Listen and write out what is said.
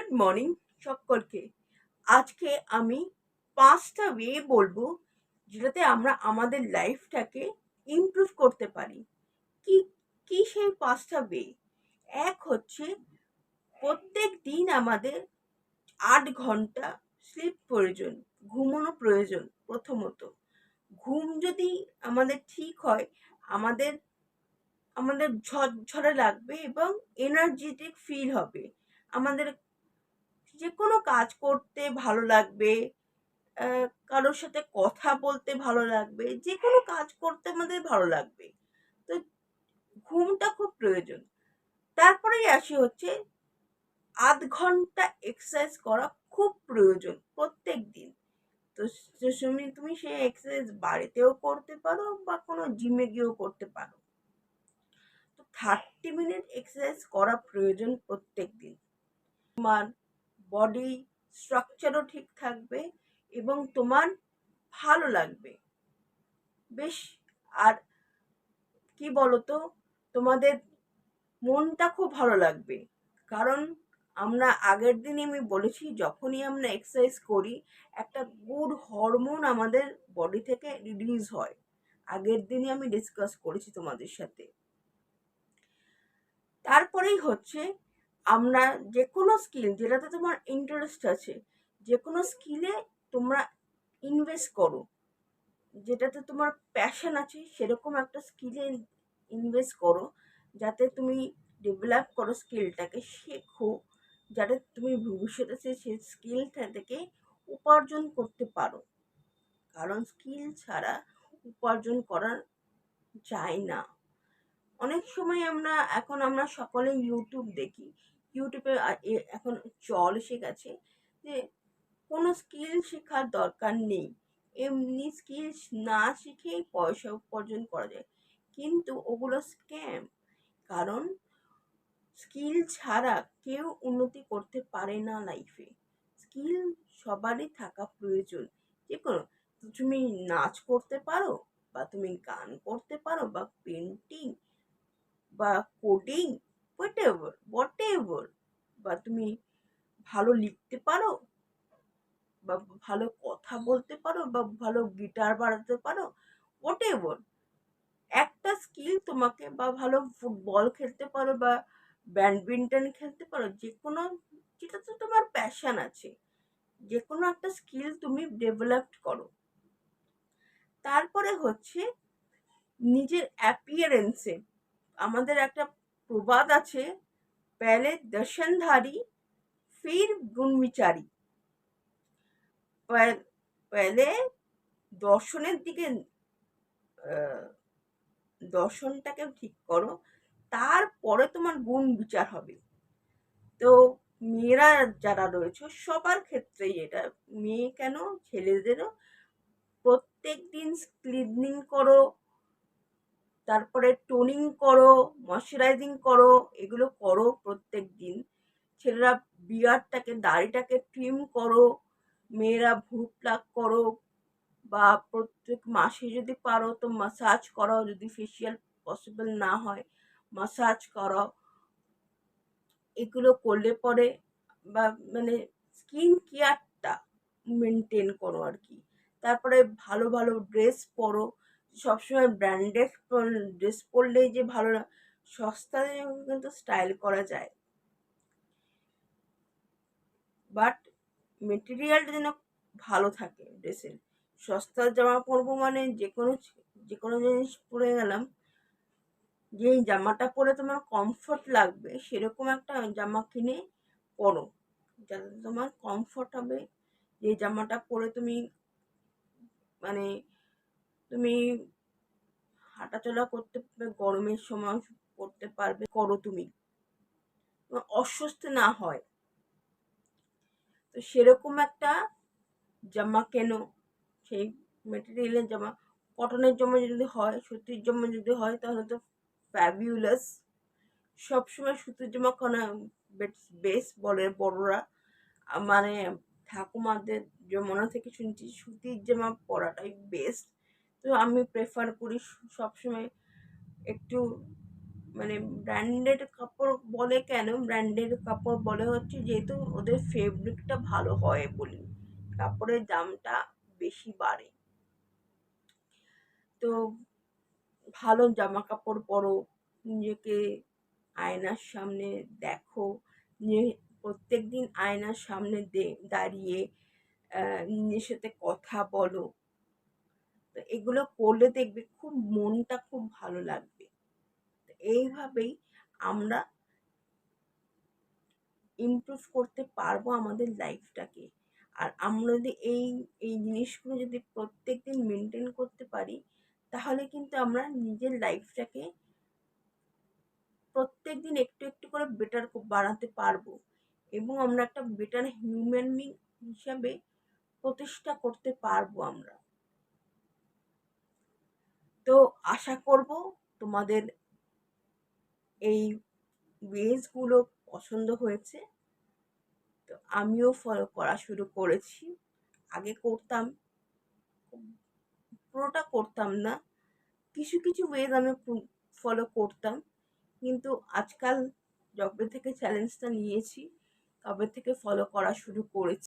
Good morning সকলকে। আজকে আমি 5টা ওয়ে বলবো যেটাতে আমরা আমাদের লাইফটাকে ইমপ্রুভ করতে পারি। কি কি সেই 5টা ওয়ে? এক হচ্ছে প্রত্যেক দিন আমাদের 8 ঘন্টা স্লিপ প্রয়োজন, ঘুমানো প্রয়োজন। প্রথমত ঘুম যদি আমাদের ঠিক হয়, আমাদের আমাদের ঝরঝরে লাগবে এবং এনার্জেটিক ফিল হবে। আমাদের যে কোনো কাজ করতে ভালো লাগবে, কারোর সাথে কথা বলতে ভালো লাগবে, যে কোনো কাজ করতে আমাদের ভালো লাগবে। তো ঘুমটা খুব প্রয়োজন। তারপরেই আসি হচ্ছে 8 ঘন্টা এক্সারসাইজ করা খুব প্রয়োজন প্রত্যেক দিন। তো তুমি সেই এক্সারসাইজ বাড়িতেও করতে পারো বা কোনো জিমে গিয়েও করতে পারো। তো 30 মিনিট এক্সারসাইজ করা প্রয়োজন প্রত্যেক দিন। তোমার বডি স্ট্রাকচারও ঠিক থাকবে এবং তোমার ভালো লাগবে বেশ। আর কি বলতো, তোমাদের মনটা খুব ভালো লাগবে। কারণ আমরা আগের দিনই আমি বলেছি, যখনই আমরা এক্সারসাইজ করি একটা গুড হরমোন আমাদের বডি থেকে রিলিজ হয়। আগের দিনই আমি ডিসকাস করেছি তোমাদের সাথে। তারপরেই হচ্ছে আমরা যে কোনো স্কিল যেটাতে তোমার ইন্টারেস্ট আছে, যে কোনো স্কিলে তোমরা ইনভেস্ট করো। যেটাতে তোমার প্যাশন আছে সেরকম একটা স্কিলে ইনভেস্ট করো, যাতে তুমি ডেভেলপ করো স্কিলটাকে, শেখো, যাতে তুমি ভবিষ্যতে সেই স্কিলটা থেকে উপার্জন করতে পারো। কারণ স্কিল ছাড়া উপার্জন করা যায় না। অনেক সময় আমরা সকলে ইউটিউব দেখি। ইউটিউবে এখন চল এসে গেছে যে কোনো স্কিল শেখার দরকার নেই, এমনি স্কিল না শিখেই পয়সা উপার্জন করা যায়। কিন্তু ওগুলো স্ক্যাম। কারণ স্কিল ছাড়া কেউ উন্নতি করতে পারে না লাইফে। স্কিল সবারই থাকা প্রয়োজন। যে কোনো, তুমি নাচ করতে পারো, বা তুমি গান করতে পারো, বা পেন্টিং, বা কোডিং, হোয়াট এভার, বা তুমি ভালো লিখতে পারো, বা ভালো কথা বলতে পারো, বা ভালো গিটার বাজাতে পারো, হোয়াট এভার। একটা স্কিল তোমাকে, বা ভালো ফুটবল খেলতে পারো, বা ব্যাডমিন্টন খেলতে পারো, যে কোনো, যেটাতে তোমার প্যাশন আছে, যে কোনো একটা স্কিল তুমি ডেভেলপ করো। তারপরে হচ্ছে নিজের অ্যাপিয়ারেন্সে, আমাদের একটা প্রবাদ আছে, পেলে দর্শনধারী ফির গুণবিচারী। পেলে দর্শনের দিকে, দর্শনটাকে ঠিক করো, তারপরে তোমার গুণ বিচার হবে। তো মেয়েরা যারা রয়েছে সবার ক্ষেত্রেই এটা, মেয়ে কেন, ছেলেদেরও প্রত্যেক দিন ক্লিনিং করো, তারপরে টোনিং করো, ময়শ্চারাইজিং করো, এগুলো করো প্রত্যেক দিন। ছেলেরা দাড়িটাকে ট্রিম করো, মেয়েরা ভ্রু প্লাক করো, বা প্রত্যেক মাসে যদি পারো তো মাসাজ করাও, যদি ফেসিয়াল পসিবল না হয় মাসাজ করাও। এগুলো করলে পরে, বা মানে স্কিন কেয়ারটা মেনটেন করো আর কি। তারপরে ভালো ভালো ড্রেস পরো। সবসময় ব্র্যান্ডেড ড্রেস পরলেই যে ভালো না, সস্তায় কিন্তু স্টাইল করা যায়, বাট মেটেরিয়ালটা যেন ভালো থাকে ড্রেসের। সস্তার জামা পরবো মানে যে কোনো জিনিস পরে গেলাম, যেই জামাটা পরে তোমার কমফর্ট লাগবে সেরকম একটা জামা কিনে পরো, যাতে তোমার কমফর্ট হবে। যে জামাটা পরে তুমি, মানে তুমি হাঁটাচলা করতে পারবে, গরমের সময় করতে পারবে, করো তুমি, তোমার অস্বস্তি না হয়। তো সেরকম একটা জামা কেনো, সেই মেটেরিয়ালের জামা। কটনের জামা যদি হয়, সুতির জামা যদি হয়, তাহলে তো ফ্যাবিউলাস। সবসময় সুতির জামা কেনা বেস্ট বলে বড়রা, মানে ঠাকুমাদের জমানা থেকে শুনছি সুতির জামা পরাটাই বেস্ট। তো আমি প্রেফার করি সবসময় একটু মানে ব্র্যান্ডেড কাপড় বলে কেন, ব্র্যান্ডেড কাপড় বলে হচ্ছে যেহেতু ওদের ফেব্রিকটা ভালো হয় বলি কাপড়ের দামটা বেশি বাড়ে। তো ভালো জামা কাপড় পরো, নিজেকে আয়নার সামনে দেখো, যে প্রত্যেকদিন আয়নার সামনে দাঁড়িয়ে নিজের সাথে কথা বলো। তো এগুলো করলে দেখবে খুব মনটা খুব ভালো লাগবে। তো এইভাবেই আমরা ইমপ্রুভ করতে পারবো আমাদের লাইফটাকে। আর আমরা যদি এই জিনিসগুলো যদি প্রত্যেকদিন মেনটেন করতে পারি, তাহলে কিন্তু আমরা নিজের লাইফটাকে প্রত্যেকদিন একটু একটু করে বেটার বানাতে পারবো, এবং আমরা একটা বেটার হিউম্যান বিং হিসাবে প্রতিষ্ঠা করতে পারবো আমরা। তো আশা করব তোমাদের এই ওয়েজগুলো পছন্দ হয়েছে। তো আমিও ফলো করা শুরু করেছি। আগে করতাম, পুরোটা করতাম না, কিছু কিছু ওয়েজ আমি ফলো করতাম, কিন্তু আজকাল যবে থেকে চ্যালেঞ্জটা নিয়েছি তবে থেকে ফলো করা শুরু করেছি।